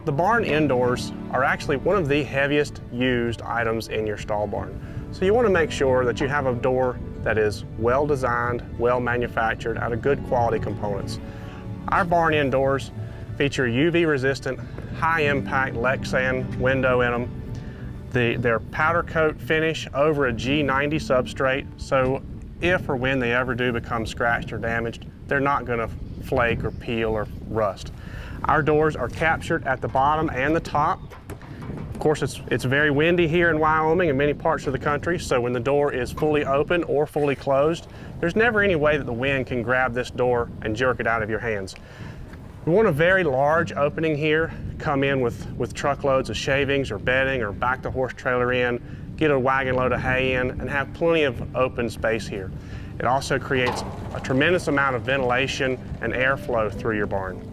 The barn indoors are actually one of the heaviest used items in your stall barn. So you want to make sure that you have a door that is well designed, well manufactured, out of good quality components. Our barn indoors feature UV resistant, high impact Lexan window in them. Their powder coat finish over a G90 substrate, so if or when they ever do become scratched or damaged, they're not going to flake or peel or rust. Our doors are captured at the bottom and the top. Of course, it's very windy here in Wyoming and many parts of the country, so when the door is fully open or fully closed, there's never any way that the wind can grab this door and jerk it out of your hands. We want a very large opening here, come in with truckloads of shavings or bedding or back the horse trailer in, get a wagon load of hay in, and have plenty of open space here. It also creates a tremendous amount of ventilation and airflow through your barn.